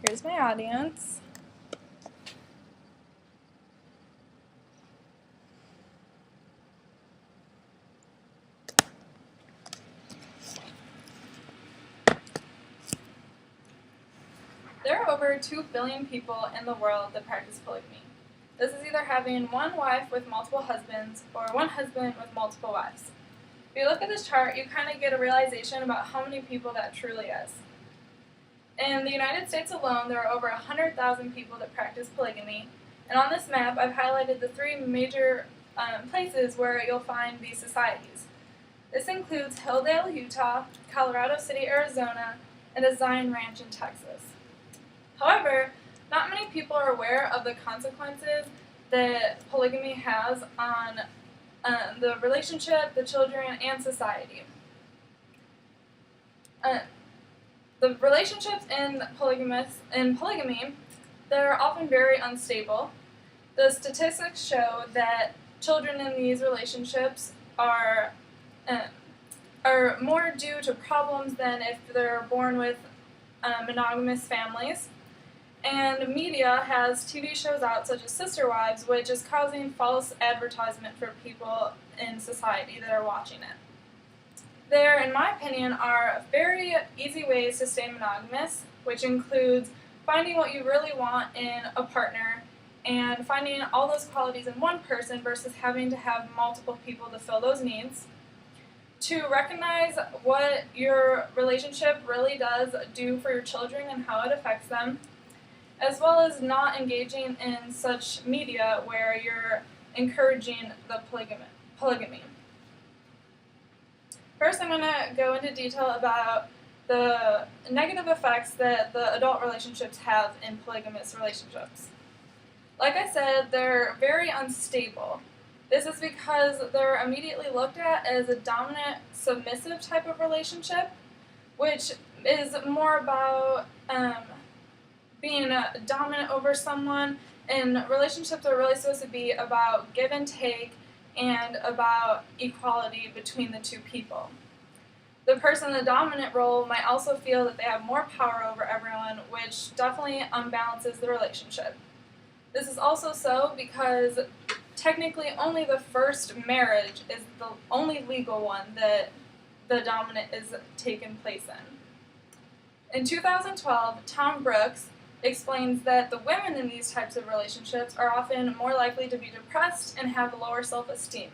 Here's my audience. There are over 2 billion people in the world that practice polygamy. This is either having one wife with multiple husbands or one husband with multiple wives. If you look at this chart, you kind of get a realization about how many people that truly is. In the United States alone, there are over 100,000 people that practice polygamy, and on this map, I've highlighted the 3 major places where you'll find these societies. This includes Hilldale, Utah, Colorado City, Arizona, and a Zion Ranch in Texas. However, not many people are aware of the consequences that polygamy has on the relationship, the children, and society. The relationships in polygamy, they're often very unstable. The statistics show that children in these relationships are more due to problems than if they're born with monogamous families. And media has TV shows out such as Sister Wives, which is causing false advertisement for people in society that are watching it. There, in my opinion, are very easy ways to stay monogamous, which includes finding what you really want in a partner and finding all those qualities in one person versus having to have multiple people to fill those needs. To recognize what your relationship really does do for your children and how it affects them, as well as not engaging in such media where you're encouraging the polygamy. First, I'm going to go into detail about the negative effects that the adult relationships have in polygamous relationships. Like I said, they're very unstable. This is because they're immediately looked at as a dominant, submissive type of relationship, which is more about being dominant over someone, and relationships are really supposed to be about give and take and about equality between the two people. The person in the dominant role might also feel that they have more power over everyone, which definitely unbalances the relationship. This is also so because technically only the first marriage is the only legal one that the dominant is taking place in. In 2012, Tom Brooks explains that the women in these types of relationships are often more likely to be depressed and have lower self-esteem.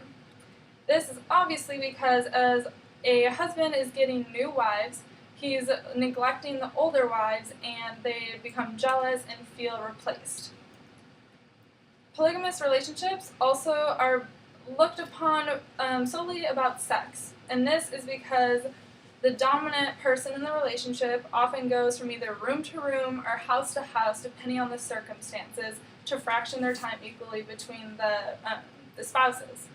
This is obviously because as a husband is getting new wives, he's neglecting the older wives and they become jealous and feel replaced. Polygamous relationships also are looked upon solely about sex, and this is because the dominant person in the relationship often goes from either room to room or house to house, depending on the circumstances, to fraction their time equally between the spouses.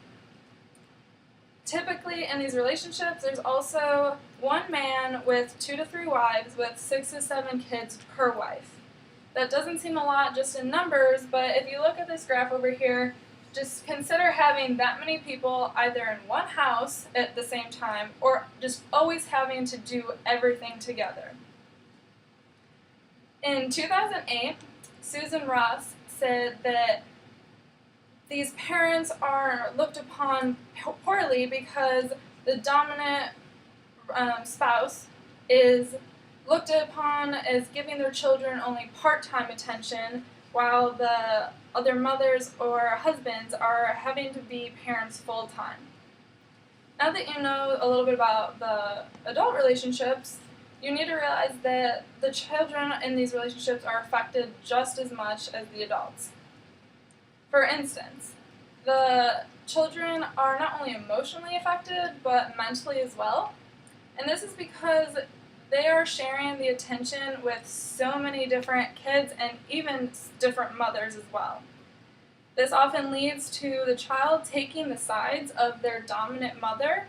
Typically, in these relationships, there's also one man with 2 to 3 wives with 6 to 7 kids per wife. That doesn't seem a lot just in numbers, but if you look at this graph over here, just consider having that many people either in one house at the same time or just always having to do everything together. In 2008, Susan Ross said that these parents are looked upon poorly because the dominant spouse is looked upon as giving their children only part-time attention, while the other mothers or husbands are having to be parents full-time. Now that you know a little bit about the adult relationships, you need to realize that the children in these relationships are affected just as much as the adults. For instance, the children are not only emotionally affected, but mentally as well. And this is because they are sharing the attention with so many different kids and even different mothers as well. This often leads to the child taking the sides of their dominant mother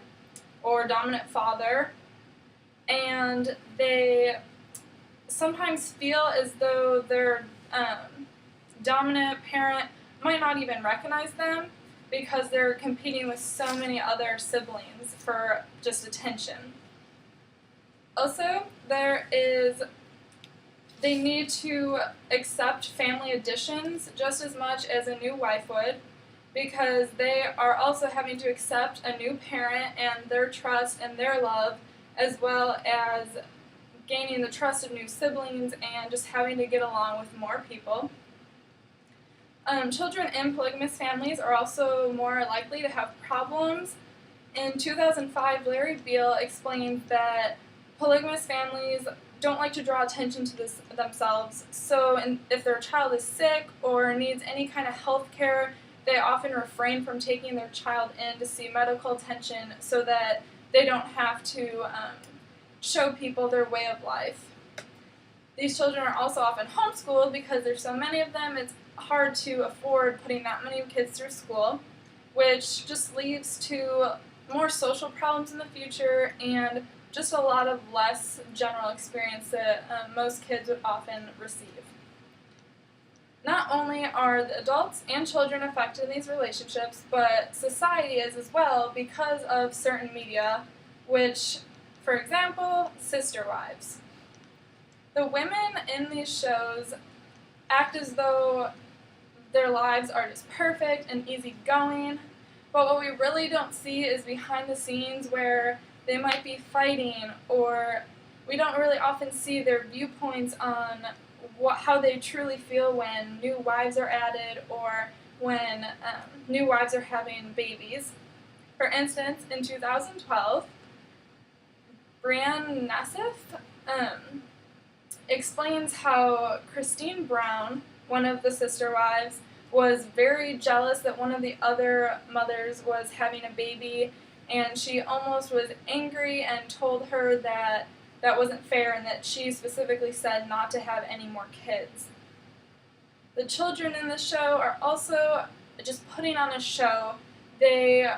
or dominant father, and they sometimes feel as though their dominant parent might not even recognize them because they're competing with so many other siblings for just attention. Also, there is they need to accept family additions just as much as a new wife would, because they are also having to accept a new parent and their trust and their love, as well as gaining the trust of new siblings and just having to get along with more people. Children in polygamous families are also more likely to have problems. In 2005, Larry Beale explained that polygamous families don't like to draw attention to themselves, so if their child is sick or needs any kind of health care, they often refrain from taking their child in to see medical attention so that they don't have to show people their way of life. These children are also often homeschooled because there's so many of them. It's hard to afford putting that many kids through school, which just leads to more social problems in the future and just a lot of less general experience that most kids would often receive. Not only are the adults and children affected in these relationships, but society is as well because of certain media, which, for example, Sister Wives. The women in these shows act as though their lives are just perfect and easygoing, but what we really don't see is behind the scenes where they might be fighting, or we don't really often see their viewpoints on how they truly feel when new wives are added or when new wives are having babies. For instance, in 2012, Brianne Nassif explains how Christine Brown, one of the sister wives, was very jealous that one of the other mothers was having a baby, and she almost was angry and told her that that wasn't fair and that she specifically said not to have any more kids. The children in the show are also just putting on a show. They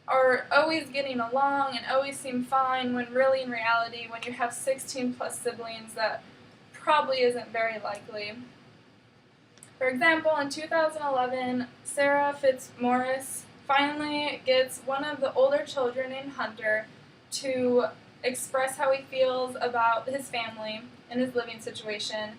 are always getting along and always seem fine, when really in reality, when you have 16 plus siblings, that probably isn't very likely. For example, in 2011, Sarah Fitzmaurice finally gets one of the older children named Hunter to express how he feels about his family and his living situation,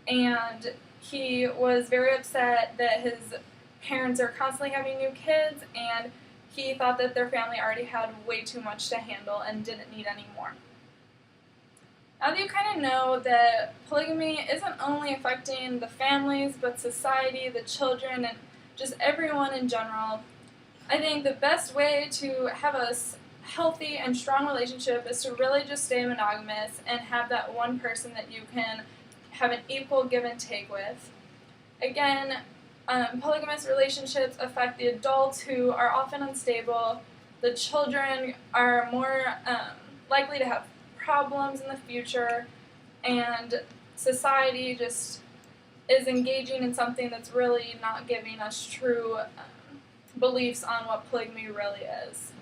and he was very upset that his parents are constantly having new kids, and he thought that their family already had way too much to handle and didn't need any more. Now that you kind of know that polygamy isn't only affecting the families, but society, the children, and just everyone in general, I think the best way to have a healthy and strong relationship is to really just stay monogamous and have that one person that you can have an equal give and take with. Again, polygamous relationships affect the adults, who are often unstable. The children are more likely to have problems in the future, and society just is engaging in something that's really not giving us true beliefs on what polygamy really is.